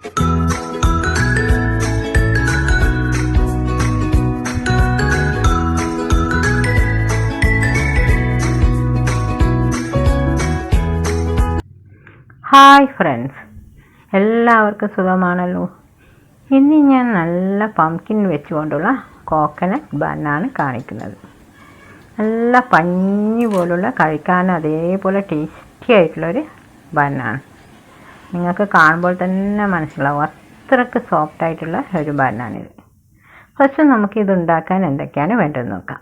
Hi friends, എല്ലാവർക്കും സുഖമാണല്ലോ. ഇന്ന് ഞാൻ നല്ല പംകിൻ വെച്ചുകൊണ്ടുള്ള കോക്കനട്ട് ബണ്ണാണ് കാണിക്കുന്നത്. നല്ല പഞ്ഞി പോലുള്ള കഴിക്കാൻ അതേപോലെ ടേസ്റ്റി ആയിട്ടുള്ളൊരു ബണ്ണാണ്. നിങ്ങൾക്ക് കാണുമ്പോൾ തന്നെ മനസ്സിലാവും, അത്രയ്ക്ക് സോഫ്റ്റായിട്ടുള്ള ഒരു ബണ്ണാണിത്. ഫസ്റ്റ് നമുക്കിത് ഉണ്ടാക്കാൻ എന്തൊക്കെയാണ് വേണ്ടതെന്ന് നോക്കാം.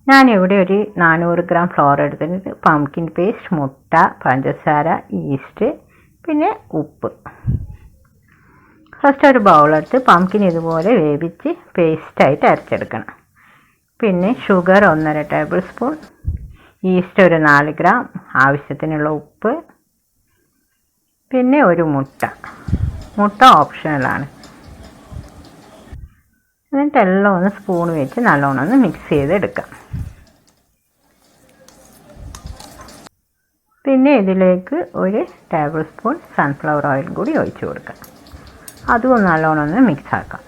ഞാനിവിടെ ഒരു 400 ഗ്രാം ഫ്ലോർ എടുത്തിട്ട് പംകിൻ പേസ്റ്റ്, മുട്ട, പഞ്ചസാര, ഈസ്റ്റ്, പിന്നെ ഉപ്പ്. ഫസ്റ്റ് ഒരു ബൗളെടുത്ത് പംകിൻ ഇതുപോലെ വേവിച്ച് പേസ്റ്റായിട്ട് അരച്ചെടുക്കണം. പിന്നെ ഷുഗർ 1.5 ടേബിൾ സ്പൂൺ, ഈസ്റ്റ് ഒരു 4 ഗ്രാം, ആവശ്യത്തിനുള്ള ഉപ്പ്, പിന്നെ ഒരു മുട്ട ഓപ്ഷണലാണ്. എന്നിട്ടെല്ലാം ഒന്ന് സ്പൂൺ വെച്ച് നല്ലോണം ഒന്ന് മിക്സ് ചെയ്തെടുക്കാം. പിന്നെ ഇതിലേക്ക് ഒരു ടേബിൾ സ്പൂൺ സൺഫ്ലവർ ഓയിൽ കൂടി ഒഴിച്ചു കൊടുക്കാം. അതും നല്ലോണം ഒന്ന് മിക്സ് ആക്കാം.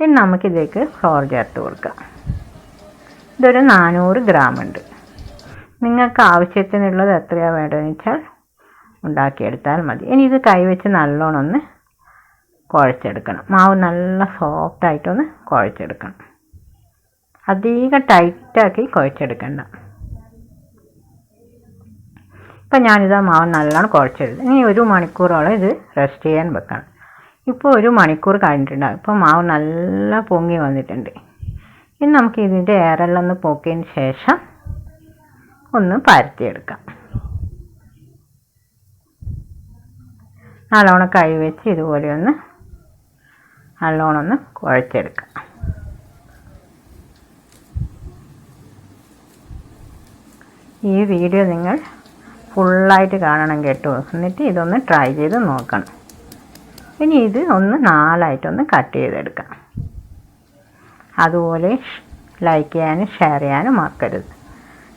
ഇനി നമുക്കിതിലേക്ക് ഫ്ലോർ ചേർത്ത് കൊടുക്കാം. ഇതൊരു 400 ഗ്രാം ഉണ്ട്. നിങ്ങൾക്ക് ആവശ്യത്തിനുള്ളത് എത്രയാണ് വേണ്ടതെന്ന് വെച്ചാൽ ഉണ്ടാക്കിയെടുത്താൽ മതി. ഇനി ഇത് കൈവച്ച് നല്ലോണം ഒന്ന് കുഴച്ചെടുക്കണം. മാവ് നല്ല സോഫ്റ്റായിട്ടൊന്ന് കുഴച്ചെടുക്കണം. അധികം ടൈറ്റാക്കി കുഴച്ചെടുക്കണ്ട. ഇപ്പം ഞാനിതാ മാവ് നല്ലോണം കുഴച്ചെടുത്തു. ഇനി 1 മണിക്കൂറോളം ഇത് റെസ്റ്റ് ചെയ്യാൻ വെക്കണം. ഇപ്പോൾ 1 മണിക്കൂർ കഴിഞ്ഞിട്ടുണ്ടാകും. ഇപ്പോൾ മാവ് നല്ല പൊങ്ങി വന്നിട്ടുണ്ട്. ഇനി നമുക്ക് ഇതിൻ്റെ എയറെല്ലാം ഒന്ന് പോക്കിയതിന് ശേഷം ഒന്ന് പരത്തിയെടുക്കാം. നല്ലോണം കൈ വെച്ച് ഇതുപോലെ ഒന്ന് നല്ലോണം ഒന്ന് കുഴച്ചെടുക്കാം. ഈ വീഡിയോ നിങ്ങൾ ഫുള്ളായിട്ട് കാണണം കേട്ടോ. എന്നിട്ട് ഇതൊന്ന് ട്രൈ ചെയ്ത് നോക്കണം. ഇനി ഇത് ഒന്ന് 4ആയിട്ടൊന്ന് കട്ട് ചെയ്തെടുക്കാം. അതുപോലെ ലൈക്ക് ചെയ്യാനും ഷെയർ ചെയ്യാനും മറക്കരുത്.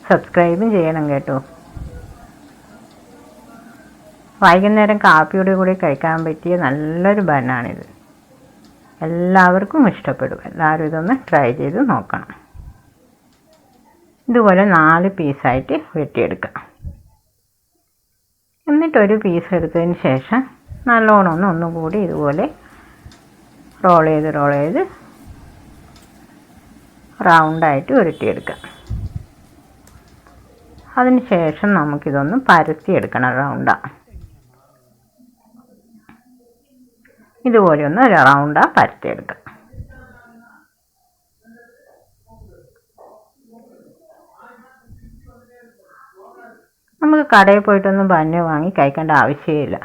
സബ്സ്ക്രൈബും ചെയ്യണം കേട്ടോ. വൈകുന്നേരം കാപ്പിയുടെ കൂടി കഴിക്കാൻ പറ്റിയ നല്ലൊരു ബണ്ണാണിത്. എല്ലാവർക്കും ഇഷ്ടപ്പെടും. എല്ലാവരും ഇതൊന്ന് ട്രൈ ചെയ്ത് നോക്കണം. ഇതുപോലെ 4 പീസായിട്ട് വെട്ടിയെടുക്കാം. എന്നിട്ടൊരു പീസ് എടുത്തതിന് ശേഷം നല്ലോണം ഒന്നുകൂടി ഇതുപോലെ റോൾ ചെയ്ത് റൗണ്ടായിട്ട് ഉരുട്ടിയെടുക്കാം. അതിന് ശേഷം നമുക്കിതൊന്ന് പരത്തിയെടുക്കണം. ഇതുപോലെ ഒന്ന് പരത്തിയെടുക്കാം. നമുക്ക് കടയിൽ പോയിട്ടൊന്നും ബണ്ണ് വാങ്ങി കഴിക്കേണ്ട ആവശ്യമില്ല.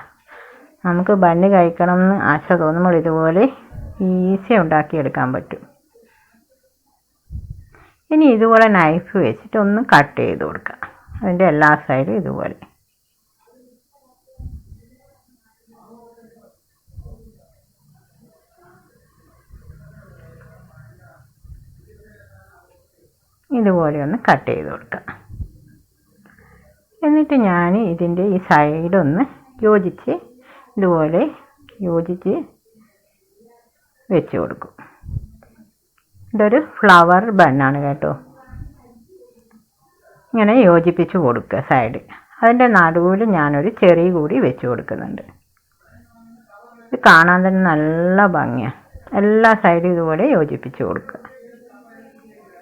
നമുക്ക് ബണ്ണ് കഴിക്കണം എന്ന് ആശ തോന്നുമ്പോൾ ഇതുപോലെ ഈസി ഉണ്ടാക്കിയെടുക്കാൻ പറ്റും. ഇനി ഇതുപോലെ നൈഫ് വെച്ചിട്ട് ഒന്ന് കട്ട് ചെയ്ത് കൊടുക്കുക. അതിൻ്റെ എല്ലാ സൈഡും ഇതുപോലെ. ഇതുപോലെ ഒന്ന് കട്ട് ചെയ്ത് കൊടുക്കുക. എന്നിട്ട് ഞാൻ ഇതിൻ്റെ ഈ സൈഡൊന്ന് ഇതുപോലെ യോജിച്ച് വെച്ച് കൊടുക്കും. ഇതൊരു ഫ്ലവർ ബണ്ണാണ് കേട്ടോ. ഇങ്ങനെ യോജിപ്പിച്ച് കൊടുക്കുക സൈഡ്. അതിൻ്റെ നടുവിൽ ഞാനൊരു ചെറി കൂടി വെച്ച് കൊടുക്കുന്നുണ്ട്. ഇത് കാണാൻ തന്നെ നല്ല ഭംഗിയാണ്. എല്ലാ സൈഡും ഇതുപോലെ യോജിപ്പിച്ച് കൊടുക്കുക.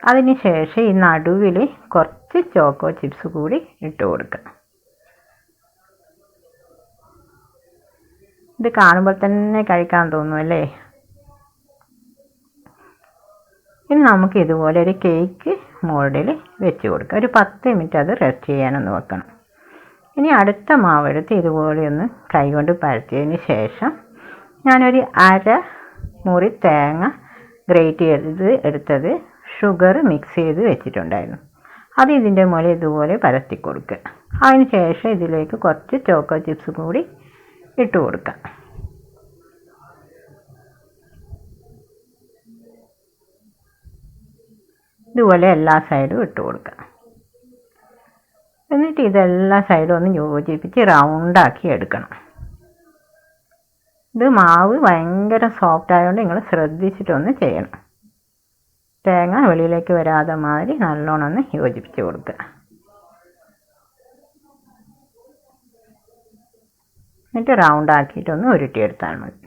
അതിന് ശേഷം ഈ നടുവിൽ കുറച്ച് ചോക്കോ ചിപ്സ് കൂടി ഇട്ട് കൊടുക്കുക. ഇത് കാണുമ്പോൾ തന്നെ കഴിക്കാൻ തോന്നുമല്ലേ. ഇനി നമുക്ക് ഇതുപോലെ ഒരു കേക്ക് മോൾഡിൽ വെച്ച് കൊടുക്കുക. ഒരു 10 മിനിറ്റ് അത് റെസ്റ്റ് ചെയ്യാനൊന്ന് വെക്കണം. ഇനി അടുത്ത മാവെടുത്ത് ഇതുപോലെ ഒന്ന് കൈകൊണ്ട് പരത്തിയതിന് ശേഷം ഞാനൊരു 1/2 മുറി തേങ്ങ ഗ്രേറ്റ് ചെയ്ത് എടുത്തത് ഷുഗർ മിക്സ് ചെയ്ത് വെച്ചിട്ടുണ്ടായിരുന്നു. അത് ഇതിൻ്റെ മുകളിൽ ഇതുപോലെ പരത്തി കൊടുക്കുക. അതിന് ശേഷം ഇതിലേക്ക് കുറച്ച് ചോക്കോ ചിപ്സ് കൂടി ഇട്ട് കൊടുക്കുക. ഇതുപോലെ എല്ലാ സൈഡും ഇട്ട് കൊടുക്കുക. എന്നിട്ട് ഇതെല്ലാ സൈഡും ഒന്ന് യോജിപ്പിച്ച് റൗണ്ടാക്കി എടുക്കണം. ഇത് മാവ് ഭയങ്കര സോഫ്റ്റ് ആയതുകൊണ്ട് നിങ്ങൾ ശ്രദ്ധിച്ചിട്ടൊന്ന് ചെയ്യണം. തേങ്ങ വെളിയിലേക്ക് വരാതെ മാതിരി നല്ലോണം ഒന്ന് യോജിപ്പിച്ച് കൊടുക്കുക. എന്നിട്ട് റൗണ്ട് ആക്കിയിട്ടൊന്ന് ഉരുട്ടിയെടുത്താൽ മതി.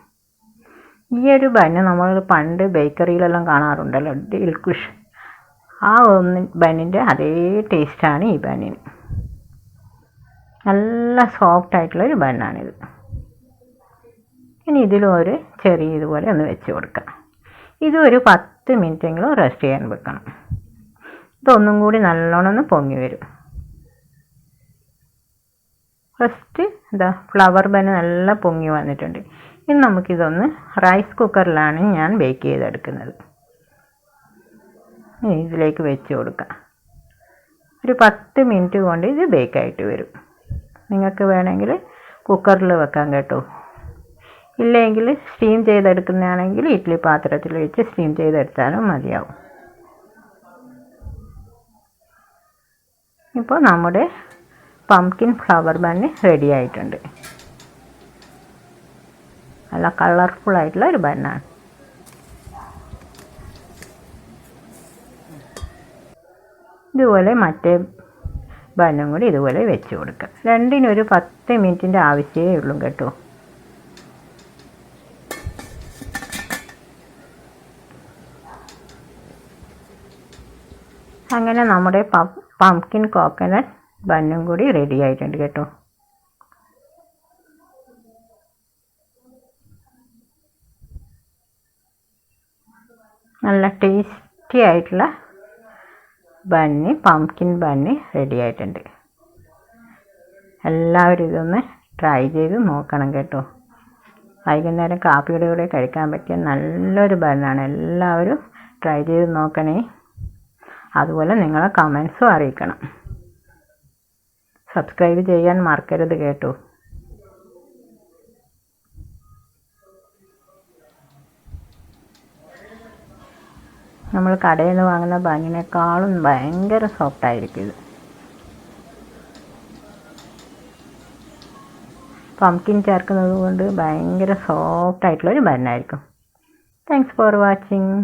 ഈ ഒരു ബന്ന് നമ്മൾ പണ്ട് ബേക്കറിയിലെല്ലാം കാണാറുണ്ടല്ലോ, ദിൽഖുഷ്, ആ ബന്നിൻ്റെ അതേ ടേസ്റ്റാണ് ഈ ബന്നിന്. നല്ല സോഫ്റ്റ് ആയിട്ടുള്ളൊരു ബന്നാണിത്. ഇനി ഇതിലും ഒരു ചെറിയ ഇതുപോലെ ഒന്ന് വെച്ച് കൊടുക്കാം. ഇതൊരു 10 മിനിറ്റെങ്കിലും റെസ്റ്റ് ചെയ്യാൻ വെക്കണം. ഇതൊന്നും കൂടി നല്ലോണം ഒന്ന് പൊങ്ങി വരും. ഫസ്റ്റ് ഇതാ ഫ്ലവർ ബന്ന് നല്ല പൊങ്ങി വന്നിട്ടുണ്ട്. ഇനി നമുക്കിതൊന്ന് റൈസ് കുക്കറിലാണ് ഞാൻ ബേക്ക് ചെയ്തെടുക്കുന്നത്. ഇതിലേക്ക് വെച്ച് കൊടുക്കാം. ഒരു 10 മിനിറ്റ് കൊണ്ട് ഇത് ബേക്കായിട്ട് വരും. നിങ്ങൾക്ക് വേണമെങ്കിൽ കുക്കറിൽ വെക്കാം കേട്ടോ. ഇല്ലെങ്കിൽ സ്റ്റീം ചെയ്തെടുക്കുന്നതാണെങ്കിൽ ഇഡ്ഡലി പാത്രത്തിൽ വെച്ച് സ്റ്റീം ചെയ്തെടുത്താലും മതിയാവും. ഇപ്പോൾ നമ്മുടെ പംകിൻ ഫ്ലവർ ബന്ന് റെഡി ആയിട്ടുണ്ട്. നല്ല കളർഫുൾ ആയിട്ടുള്ള ഒരു ബന്നാണ്. ഇതുപോലെ മറ്റേ ബന്നും കൂടി ഇതുപോലെ വെച്ച് കൊടുക്കുക. രണ്ടിനൊരു 10 മിനിറ്റിൻ്റെ ആവശ്യമേ ഉള്ളൂ കേട്ടോ. അങ്ങനെ നമ്മുടെ പംകിൻ കോക്കനട്ട് ബന്നും കൂടി റെഡി ആയിട്ടുണ്ട് കേട്ടോ. നല്ല ടേസ്റ്റി ആയിട്ടുള്ള പംകിൻ ബന്ന് റെഡി ആയിട്ടുണ്ട്. എല്ലാവരും ഇതൊന്ന് ട്രൈ ചെയ്ത് നോക്കണം കേട്ടോ. വൈകുന്നേരം കാപ്പിയുടെ കൂടെ കഴിക്കാൻ പറ്റിയ നല്ലൊരു ബന്നാണ്. എല്ലാവരും ട്രൈ ചെയ്ത് നോക്കണേ. അതുപോലെ നിങ്ങളെ കമൻസും അറിയിക്കണം. സബ്സ്ക്രൈബ് ചെയ്യാൻ മറക്കരുത് കേട്ടോ. നമ്മൾ കടയിൽ നിന്ന് വാങ്ങുന്ന ബന്നിനേക്കാളും ഭയങ്കര സോഫ്റ്റ് ആയിരിക്കും ഇത്. പംകിൻ ചേർക്കുന്നത് കൊണ്ട് ഭയങ്കര സോഫ്റ്റ് ആയിട്ടുള്ളൊരു ബന്നായിരിക്കും. Thanks for watching.